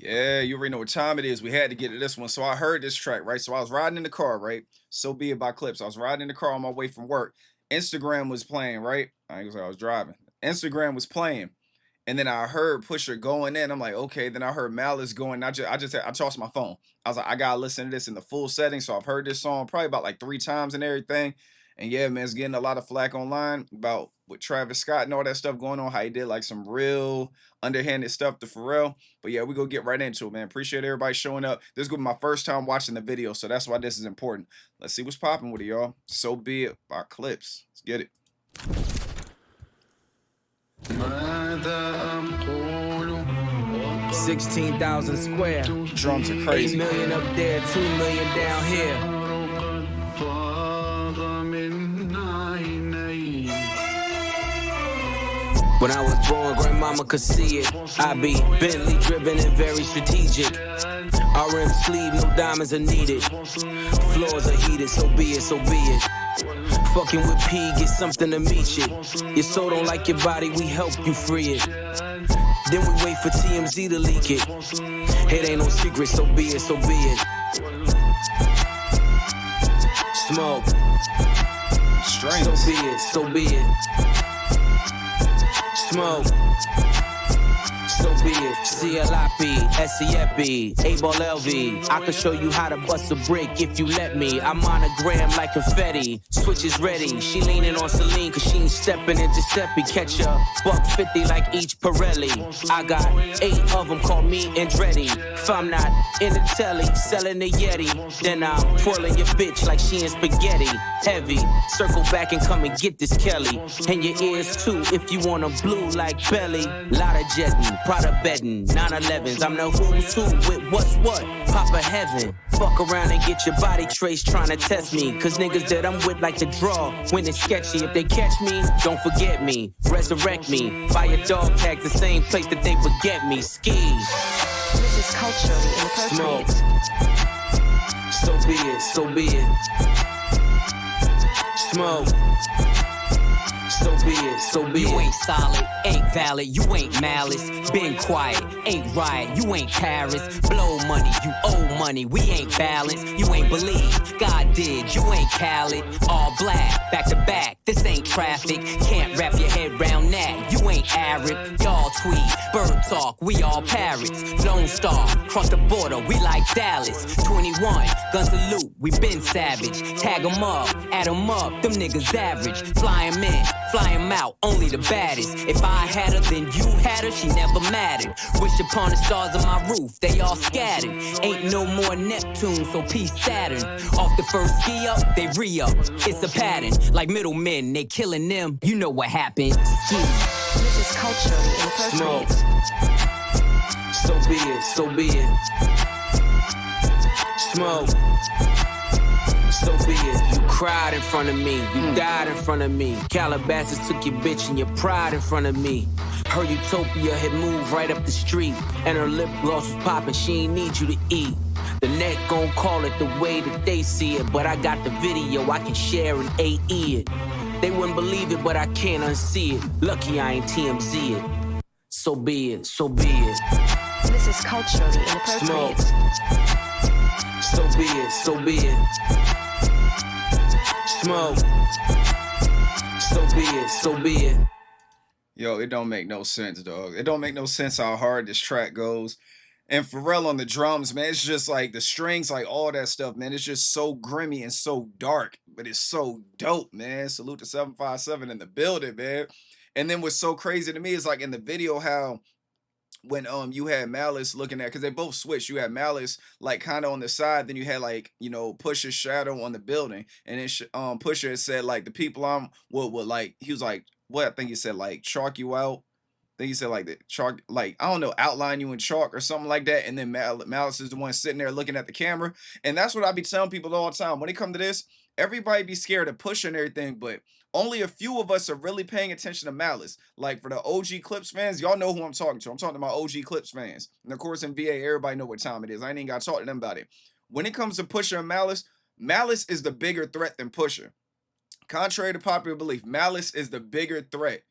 Yeah, you already know what time it is. We had to get to this one. So I heard this track, right? So I was riding in the car, right? So Be It by Clipse. I was riding in the car on my way from work. Instagram was playing, right? I ain't gonna say I was driving. Instagram was playing. And then I heard Pusher going in. I'm like, okay. Then I heard Malice going. I tossed my phone. I was like, I gotta listen to this in the full setting. So I've heard this song probably about like 3 times and everything. And yeah, man, it's getting a lot of flack online about with Travis Scott and all that stuff going on. How he did like some real underhanded stuff to Pharrell. But yeah, we go get right into it, man. Appreciate everybody showing up. This is gonna be my first time watching the video, so that's why this is important. Let's see what's popping with it, y'all. So Be It by Clipse. Let's get it. 16,000 square. Drums are crazy. 8 million up there, 2 million down here. When I was born, grandmama could see it. I be Bentley driven and very strategic. RM sleeve, no diamonds are needed. Floors are heated, so be it, so be it. Fucking with P, get something to meet you. Your soul don't like your body, we help you free it. Then we wait for TMZ to leak it. It ain't no secret, so be it, so be it. Smoke. Strange. So be it, so be it. Smoke. So be it. CLIP, SEFB, A-Ball LV. I can show you how to bust a brick if you let me. I'm monogram like confetti. Switch is ready. She leaning on Celine cause she ain't stepping in Giuseppe. Catch a $150 like each Pirelli. I got 8 of them, call me Andretti. If I'm not in the telly, selling the Yeti, then I'm twirling your bitch like she in spaghetti. Heavy, circle back and come and get this Kelly. And your ears too if you want a blue like belly. Lot of jetting, Prada bedding, 911s. I'm the who's who with what's what. Papa heaven. Fuck around and get your body traced trying to test me. Cause niggas that I'm with like to draw when it's sketchy. If they catch me, don't forget me. Resurrect me. Buy a dog tag the same place that they forget me. Ski. This is culturally inappropriate. Smoke. So be it, so be it. Smoke. So be it, so be it. You ain't solid, ain't valid, you ain't malice. Been quiet, ain't riot, you ain't Paris. Blow money, you owe money, we ain't balanced. You ain't believe, God did, you ain't Khaled. All black, back to back, this ain't traffic. Can't wrap your head round that, you ain't Arab. Y'all tweet, bird talk, we all parrots. Lone Star, cross the border, we like Dallas. 21, guns salute, we been savage. Tag 'em up, add 'em up, them niggas average. Fly 'em in, fly 'em out, only the baddest. If I had her, then you had her, she never mattered. Wish upon the stars on my roof, they all scattered. Ain't no more Neptune, so peace Saturn. Off the first ski up, they re-up. It's a pattern, like middlemen, they killing them. You know what happened. This is culturally inappropriate. Smoke. So be it, so be it. Smoke. So be it. You cried in front of me, you died in front of me. Calabasas took your bitch and your pride in front of me. Her utopia had moved right up the street, and her lip gloss was popping, she ain't need you to eat. The net gon' call it the way that they see it, but I got the video, I can share an AE it. They wouldn't believe it, but I can't unsee it. Lucky I ain't TMZ it. So be it, so be it. This is culturally inappropriate. Smoke. So be it, so be it. Smoke. So be it, so be it. Yo, it don't make no sense, dog. It don't make no sense how hard this track goes. And Pharrell on the drums, man, it's just like the strings, like all that stuff, man. It's just so grimy and so dark, but it's so dope, man. Salute to 757 in the building, man. And then what's so crazy to me is like in the video how when you had Malice looking at, because they both switched. You had Malice like kind of on the side, then you had like, you know, Pusha's shadow on the building, and then Pusha had said like the people I'm what like he was like what I think he said like chalk you out. I think he said like the chalk, like I don't know, outline you in chalk or something like that. And then Malice is the one sitting there looking at the camera, and that's what I be telling people all the time when it come to this. Everybody be scared of Pusha and everything, but only a few of us are really paying attention to Malice. Like for the OG Clipse fans, y'all know who I'm talking to. I'm talking to my OG Clipse fans. And of course in VA, everybody know what time it is. I ain't even got to talk to them about it. When it comes to Pusha and Malice, Malice is the bigger threat than Pusha. Contrary to popular belief, Malice is the bigger threat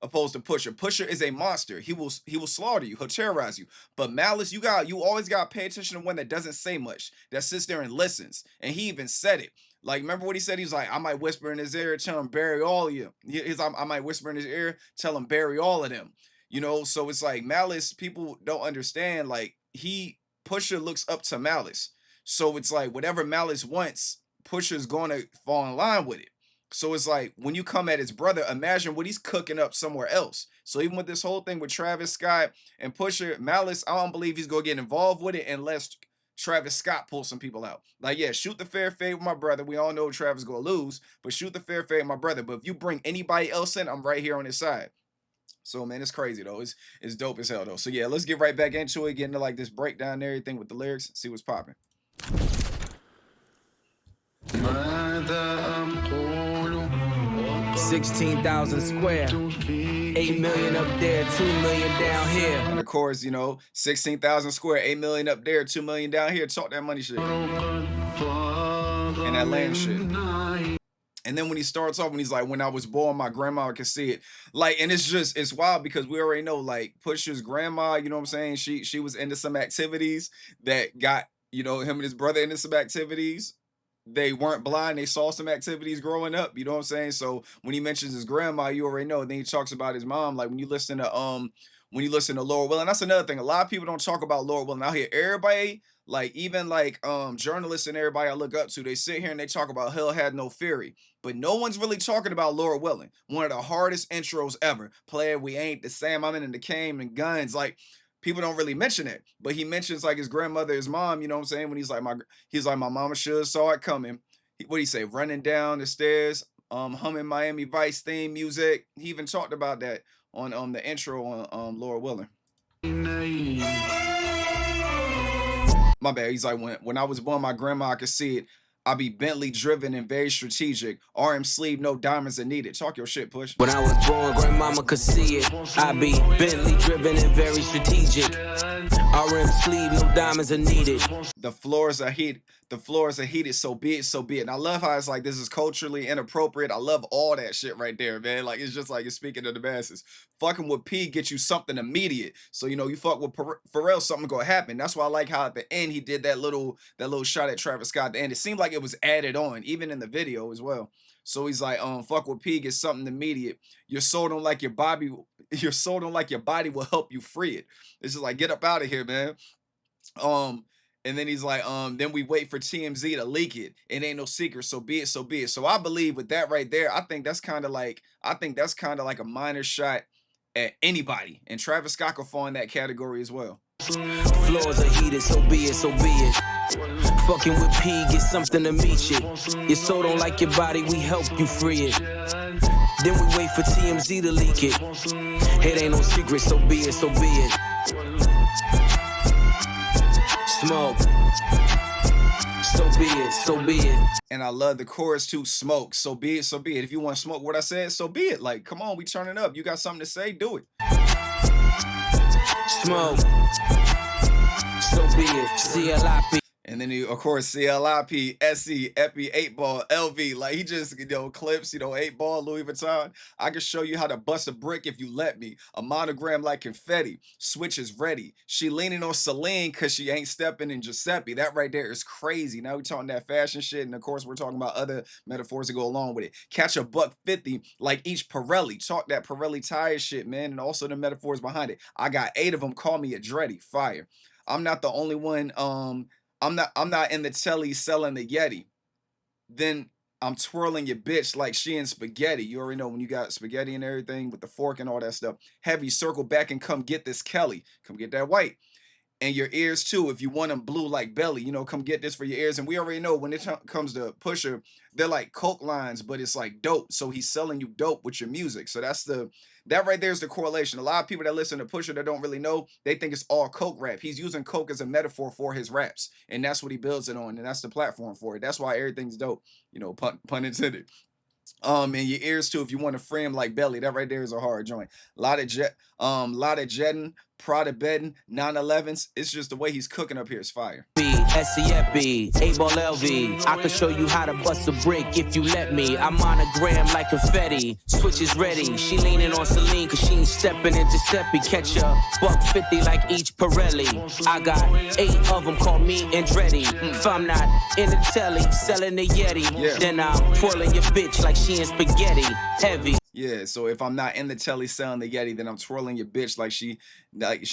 opposed to Pusher. Pusher is a monster. He will slaughter you. He'll terrorize you. But Malice, you always got to pay attention to one that doesn't say much, that sits there and listens. And he even said it. Like, remember what he said? He was like, I might whisper in his ear, tell him bury all of you. I might whisper in his ear, tell him bury all of them. So it's like Malice, people don't understand. Like, Pusher looks up to Malice. So it's like whatever Malice wants, Pusher's gonna fall in line with it. So it's like when you come at his brother, imagine what he's cooking up somewhere else. So even with this whole thing with Travis Scott and Pusher, Malice, I don't believe he's gonna get involved with it unless Travis Scott pulls some people out. Like, yeah, shoot the fair fade with my brother. We all know Travis gonna lose, but shoot the fair fade with my brother. But if you bring anybody else in, I'm right here on his side. So man, it's crazy though. It's dope as hell though. So yeah, let's get right back into it, get into like this breakdown and everything with the lyrics, see what's popping. 16,000 square, 8 million up there, 2 million down here. And of course, 16,000 square, 8 million up there, 2 million down here. Talk that money shit. And that land shit. And then when he starts off, when he's like, when I was born, my grandma could see it. Like, and it's wild because we already know, like, Pusher's grandma, you know what I'm saying? She was into some activities that got, him and his brother into some activities. They weren't blind. They saw some activities growing up. You know what I'm saying? So when he mentions his grandma, you already know. And then he talks about his mom. Like when you listen to Lord Will, and that's another thing. A lot of people don't talk about Lord Will. Now here, everybody, like even like journalists and everybody I look up to, they sit here and they talk about Hell Had No Fury. But no one's really talking about Lord Willin'. One of the hardest intros ever. Player, we ain't the same. I'm in the came and guns. Like, people don't really mention it, but he mentions like his grandmother, his mom, you know what I'm saying? When he's like my mama should have saw it coming. What do he say? Running down the stairs, humming Miami Vice theme music. He even talked about that on the intro on Lord Willin'. My bad. He's like, when I was born, my grandma could see it. I be Bentley driven and very strategic. RM sleeve, no diamonds are needed. Talk your shit, Push. When I was born, grandmama could see it. I be Bentley driven and very strategic. RM sleeve, no diamonds are needed. The floors are heated. So be it, so be it. And I love how it's like this is culturally inappropriate. I love all that shit right there, man. Like it's just like it's speaking to the masses. Fucking with P get you something immediate. So you fuck with Pharrell, something gonna happen. That's why I like how at the end he did that little shot at Travis Scott at the end. It seemed like it was added on, even in the video as well. So he's like, fuck with P, get something immediate. Your soul don't like your body will help you free it. It's just like, get up out of here, man. And then he's like, then we wait for TMZ to leak it. It ain't no secret, so be it, so be it. So I believe with that right there, I think that's kind of like a minor shot at anybody. And Travis Scott will fall in that category as well. Floors are heated, so be it, so be it. Fucking with P, get something to meet you. Your soul don't like your body, we help you free it. Then we wait for TMZ to leak it. It ain't no secret, so be it, so be it. Smoke. So be it, so be it. And I love the chorus too, smoke. So be it, so be it. If you want to smoke what I said, so be it. Like, come on, we turning up. You got something to say, do it. Smoke. So be it. CLIP. And then of course, CLIP, SE, Epi, 8 Ball, LV. Like he just, Clipse, 8 Ball, Louis Vuitton. I can show you how to bust a brick if you let me. A monogram like confetti. Switch is ready. She leaning on Celine because she ain't stepping in Giuseppe. That right there is crazy. Now we talking that fashion shit. And of course, we're talking about other metaphors that go along with it. Catch a $150 like each Pirelli. Talk that Pirelli tire shit, man. And also the metaphors behind it. I got 8 of them. Call me a Dreddy. Fire. I'm not the only one. I'm not in the telly selling the Yeti. Then I'm twirling your bitch like she in spaghetti. You already know when you got spaghetti and everything with the fork and all that stuff. Heavy, circle back and come get this Kelly. Come get that white. And your ears too, if you want them blue like belly, come get this for your ears. And we already know when it comes to Pusher, they're like Coke lines, but it's like dope. So he's selling you dope with your music. So that right there is the correlation. A lot of people that listen to Pusher that don't really know, they think it's all Coke rap. He's using Coke as a metaphor for his raps. And that's what he builds it on. And that's the platform for it. That's why everything's dope. Pun intended. And your ears too, if you want to frame like belly, that right there is a hard joint. Lot of jetting, Prada bedding, 911s. It's just the way he's cooking up here is fire. SCFB, A-Ball LV. I can show you how to bust a brick if you let me. I'm monogram like confetti. Switch is ready. She leaning on Celine cause she ain't stepping in Giuseppe. Catch a $150 like each Pirelli. I got 8 of them, call me Andretti. If I'm not in the telly, selling the Yeti, then I'm twirling your bitch like she in spaghetti. Heavy. Yeah, so if I'm not in the telly selling the Yeti, then I'm twirling your bitch like she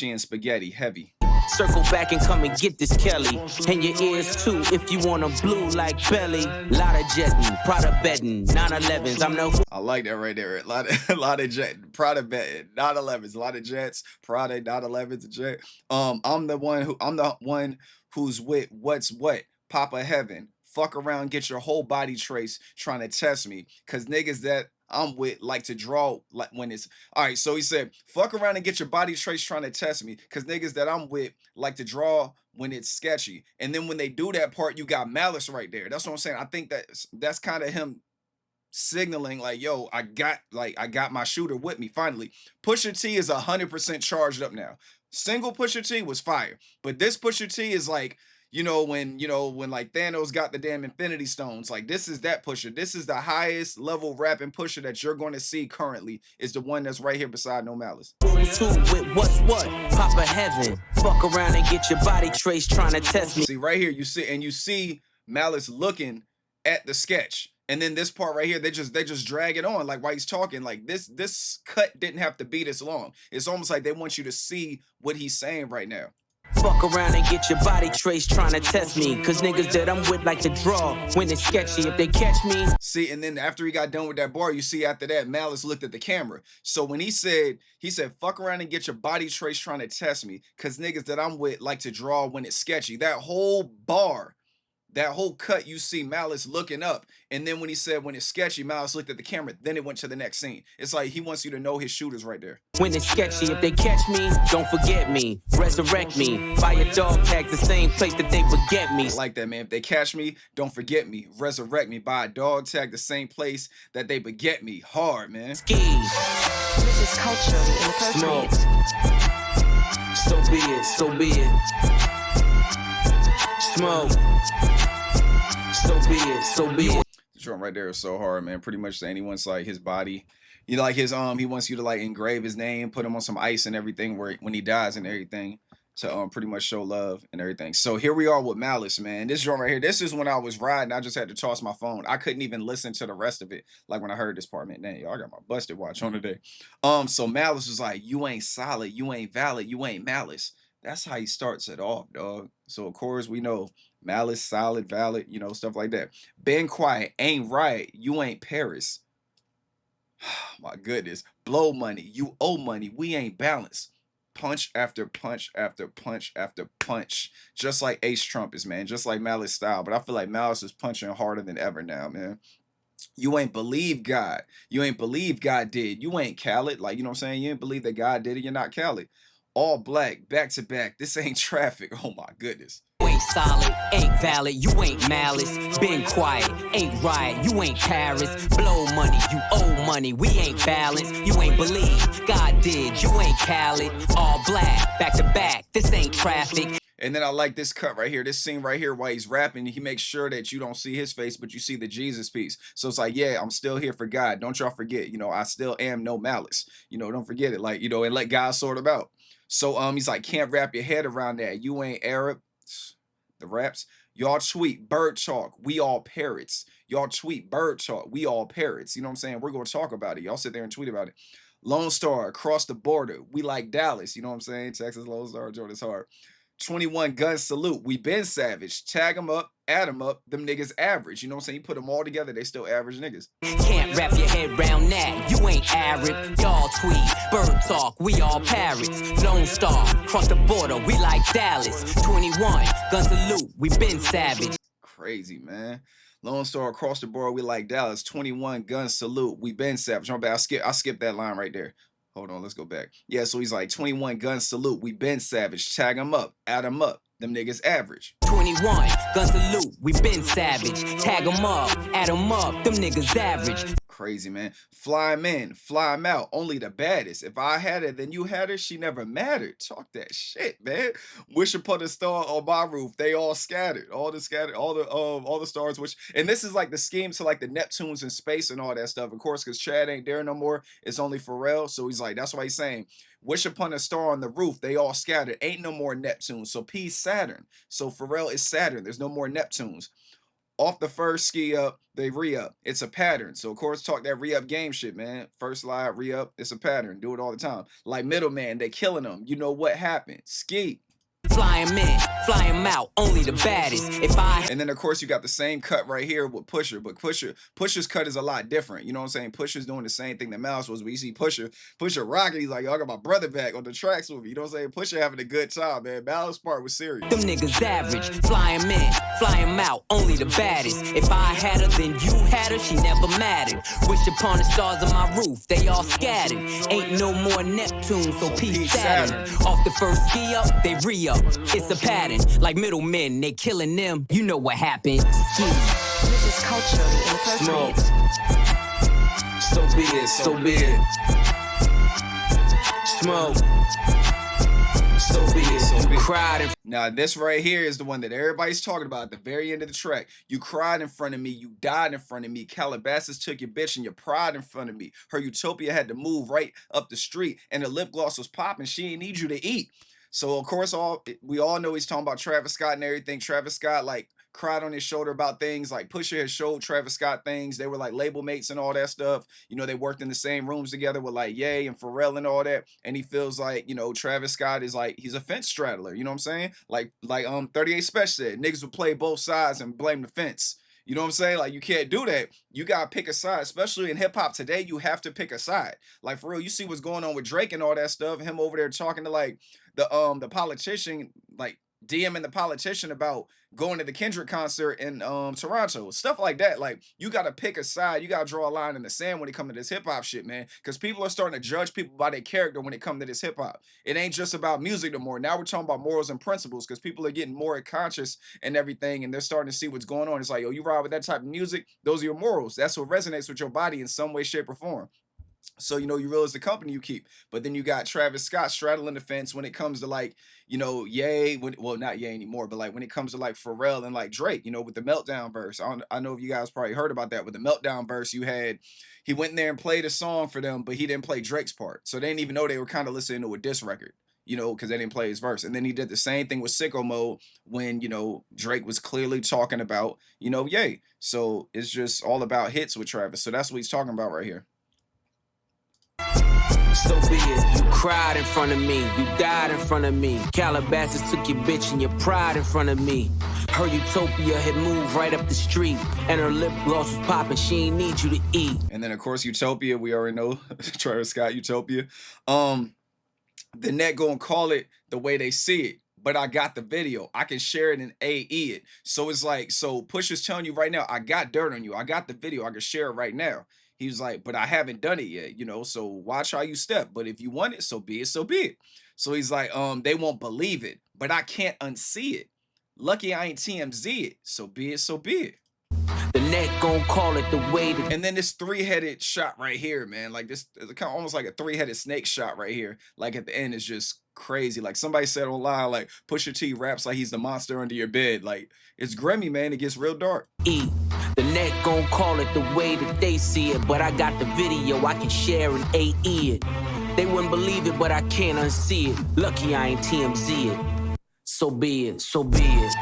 in spaghetti. Heavy. Circle back and come and get this Kelly. And your ears too, if you want them blue like belly. Lot of jetting, Prada bedding, 911s. I'm no. I like that right there. A lot of jet, Prada bedding, 911s. A lot of jets, Prada 911s, a jet. I'm the one who's with what's what, Papa Heaven. Fuck around, get your whole body trace trying to test me, cause niggas that I'm with like to draw like when it's all right. So he said, fuck around and get your body trace trying to test me, cause niggas that I'm with like to draw when it's sketchy. And then when they do that part, you got Malice right there. That's what I'm saying. I think that's kind of him signaling like, yo, I got my shooter with me finally. Pusha T is 100% charged up now. Single Pusha T was fire, but this Pusha T is like, when like Thanos got the damn Infinity Stones, like this is that Pusha. This is the highest level rapping Pusha that you're going to see currently, is the one that's right here beside No Malice. Two with what's what, Papa Heaven. Fuck around and get your body trace trying to test me. See right here, you see Malice looking at the sketch. And then this part right here, they just drag it on like while he's talking. Like this cut didn't have to be this long. It's almost like they want you to see what he's saying right now. Fuck around and get your body trace trying to test me, cause niggas that I'm with like to draw when it's sketchy. If they catch me. See, and then after he got done with that bar, you see after that, Malice looked at the camera. So when he said, fuck around and get your body trace trying to test me, cause niggas that I'm with like to draw when it's sketchy. That whole bar, that whole cut, you see Malice looking up. And then when he said when it's sketchy, Malice looked at the camera. Then it went to the next scene. It's like he wants you to know his shooters right there. When it's sketchy, if they catch me, don't forget me. Resurrect me. Buy a dog tag the same place that they forget me. I like that, man. If they catch me, don't forget me. Resurrect me. Buy a dog tag the same place that they beget me. Hard, man. Ski. This is culturally inappropriate. So be it, so be it. Smoke. So be it, so be it. The drum right there is so hard, man. Pretty much anyone's like his body. You know, like his he wants you to like engrave his name, put him on some ice and everything when he dies and everything, to pretty much show love and everything. So here we are with Malice, man. This drum right here, this is when I was riding. I just had to toss my phone. I couldn't even listen to the rest of it. Like when I heard this part, man, dang, y'all, I got my busted watch on today. So Malice was like, you ain't solid, you ain't valid, you ain't Malice. That's how he starts it off, dog. So of course we know Malice, solid, valid, stuff like that. Been quiet, ain't right, you ain't Paris. My goodness. Blow money, you owe money, we ain't balanced. Punch after punch after punch after punch. Just like Ace Trumpets, man. Just like Malice style. But I feel like Malice is punching harder than ever now, man. You ain't believe God. You ain't believe God did. You ain't Khaled. Like, you know what I'm saying? You ain't believe that God did it. You're not Khaled. All black, back to back. This ain't traffic. Oh my goodness. You ain't solid, ain't valid, you ain't Malice. Been quiet, ain't right, you ain't Paris. Blow money, you owe money, we ain't balanced. You ain't believe, God did, you ain't Khaled. All black, back to back, this ain't traffic. And then I like this cut right here, this scene right here while he's rapping. He makes sure that you don't see his face, but you see the Jesus piece. So it's like, yeah, I'm still here for God. Don't y'all forget, I still am No Malice. Don't forget it. Like, and let God sort him out. So he's like, can't wrap your head around that. You ain't Arab. The raps. Y'all tweet bird talk. We all parrots. Y'all tweet bird talk. We all parrots. You know what I'm saying? We're going to talk about it. Y'all sit there and tweet about it. Lone Star, across the border. We like Dallas. You know what I'm saying? Texas, Lone Star, Jordan's hard. 21 gun salute. We been savage. Tag them up, add them up. Them niggas average. You know what I'm saying? You put them all together, they still average niggas. Can't wrap your head round that. You ain't Arab. Y'all tweet. Bird talk. We all parrots. Lone Star. Cross the border. We like Dallas. 21. Gun salute. We been savage. Crazy, man. Lone Star, across the border. We like Dallas. 21 gun salute. We been savage. My bad. I skipped that line right there. Hold on, let's go back. Yeah, so he's like 21 gun salute. We been savage. Tag them up. Add them up. Them niggas average. 21, gun salute, we been savage. Tag 'em up, add 'em up, them niggas average. Crazy, man. Fly 'em in, fly 'em out. Only the baddest. If I had her, then you had her. She never mattered. Talk that shit, man. Wish upon a star on my roof. They all scattered. All the stars. Which, and this is like the scheme to like the Neptunes in space and all that stuff. Of course, because Chad ain't there no more. It's only Pharrell. So he's like, that's why he's saying, wish upon a star on the roof. They all scattered. Ain't no more Neptunes. So P's Saturn. So Pharrell is Saturn. There's no more Neptunes. Off the first ski up, they re-up. It's a pattern. So of course, talk that re-up game shit, man. First slide, re-up, it's a pattern. Do it all the time. Like middleman, they killing them. You know what happened? Ski. Fly 'em in, fly 'em out, only the baddest. If I And then of course you got the same cut right here with Pusher, but Pusher's cut is a lot different. You know what I'm saying? Pusher's doing the same thing that Mouse was. We see Pusher rocking. He's like, yo, I got my brother back on the tracks with me. You know what I'm saying? Pusher having a good time, man. Malice part was serious. them niggas average, fly 'em in, fly 'em out, only the baddest. If I had her, then you had her, she never mattered. Wish upon the stars on my roof, they all scattered. Ain't no more Neptune, so peace Saturn. Off the first ski up, they re-up. It's a pattern, like middlemen, they killing them. You know what happened. This is culturally inappropriate. So be it, so be it. Smoke. So be it, so be it. Cried and Now, this right here is the one that everybody's talking about at the very end of the track. You cried in front of me. You died in front of me. Calabasas took your bitch and your pride in front of me. Her utopia had to move right up the street, and the lip gloss was popping. She ain't need you to eat. So, of course, we all know he's talking about Travis Scott and everything. Travis Scott, like, cried on his shoulder about things. Like, Pusha had showed Travis Scott things. They were, like, label mates and all that stuff. You know, they worked in the same rooms together with, like, Ye and Pharrell and all that. And he feels like, you know, Travis Scott is, like, he's a fence straddler. You know what I'm saying? Like 38 Special said, niggas would play both sides and blame the fence. You know what I'm saying? Like, you can't do that. You gotta pick a side, especially in hip hop today. You have to pick a side. Like, for real, you see what's going on with Drake and all that stuff. Him over there talking to like the politician, like DMing the politician about going to the Kendrick concert in Toronto, stuff like that. Like, you gotta pick a side. You gotta draw a line in the sand when it comes to this hip hop shit, man. Because people are starting to judge people by their character when it comes to this hip hop. It ain't just about music no more. Now we're talking about morals and principles because people are getting more conscious and everything, and they're starting to see what's going on. It's like, yo, you ride with that type of music, those are your morals. That's what resonates with your body in some way, shape, or form. So, you know, you realize the company you keep. But then you got Travis Scott straddling the fence when it comes to like, you know, Ye, well, not Ye anymore, but like when it comes to like Pharrell and like Drake, you know, with the Meltdown verse. I know if you guys probably heard about that. With the Meltdown verse, he went in there and played a song for them, but he didn't play Drake's part. So they didn't even know they were kind of listening to a diss record, you know, because they didn't play his verse. And then he did the same thing with Sicko Mode when, you know, Drake was clearly talking about, you know, Ye. So it's just all about hits with Travis. So that's what he's talking about right here. so be it. You cried in front of me, you died in front of me. Calabasas took your bitch and your pride in front of me. Her utopia had moved right up the street, and her lip gloss was popping. She ain't need you to eat. And then of course Utopia, we already know Travis Scott Utopia. The net gonna call it the way they see it. But I got the video. I can share it and AE it. So it's like, so Pusha's telling you right now, I got dirt on you. I got the video. I can share it right now. He was like, but I haven't done it yet, you know, so watch how you step. But if you want it, so be it, so be it. So he's like, they won't believe it, but I can't unsee it. Lucky I ain't TMZ it. So be it, so be it. The net gon' call it the way to. And then this three-headed shot right here, man. Like this is kind of almost like a three-headed snake shot right here. Like at the end is just crazy. Like somebody said online, like Pusha T raps like he's the monster under your bed. Like it's grimy, man. It gets real dark. E. The net gon' call it the way that they see it, but I got the video, I can share and AE it. They wouldn't believe it, but I can't unsee it. Lucky I ain't TMZ it. So be it, so be it.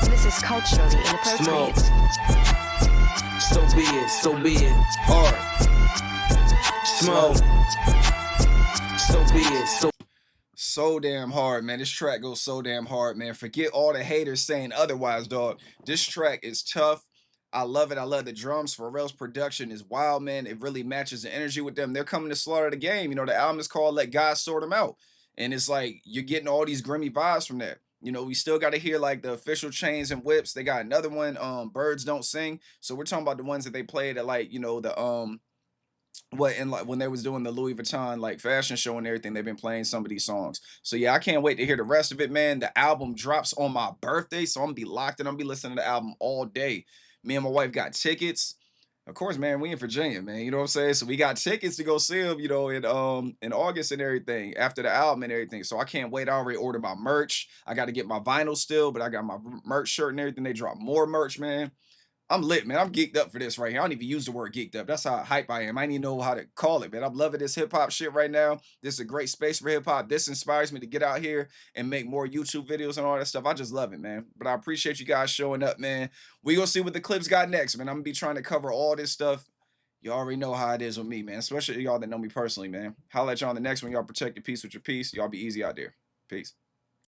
This is culturally inappropriate. Smoke. So be it, so be it. Hard. Smoke. So be it, So damn hard, man. This track goes so damn hard, man. Forget all the haters saying otherwise, dog. This track is tough. I love it. I love the drums. Pharrell's production is wild, man. It really matches the energy with them. They're coming to slaughter the game. You know, the album is called Let God Sort Them Out. And it's like, you're getting all these grimy vibes from that. You know, we still got to hear like the official Chains and Whips. They got another one, Birds Don't Sing. So we're talking about the ones that they played at like, you know, what and like when they was doing the Louis Vuitton like fashion show and everything, they've been playing some of these songs. So yeah, I can't wait to hear the rest of it, man. The album drops on my birthday, so I'm gonna be locked in. I'm gonna be listening to the album all day. Me and my wife got tickets. Of course, man, we in Virginia, man. You know what I'm saying? So we got tickets to go see him, you know, in August and everything, after the album and everything. So I can't wait. I already ordered my merch. I got to get my vinyl still, but I got my merch shirt and everything. They drop more merch, man. I'm lit, man. I'm geeked up for this right here. I don't even use the word geeked up. That's how hype I am. I didn't even know how to call it, man. I'm loving this hip hop shit right now. This is a great space for hip hop. This inspires me to get out here and make more YouTube videos and all that stuff. I just love it, man. But I appreciate you guys showing up, man. We gonna see what the Clips got next, man. I'm gonna be trying to cover all this stuff. You already know how it is with me, man. Especially y'all that know me personally, man. Holla at y'all on the next one. Y'all protect your peace with your peace. Y'all be easy out there. Peace.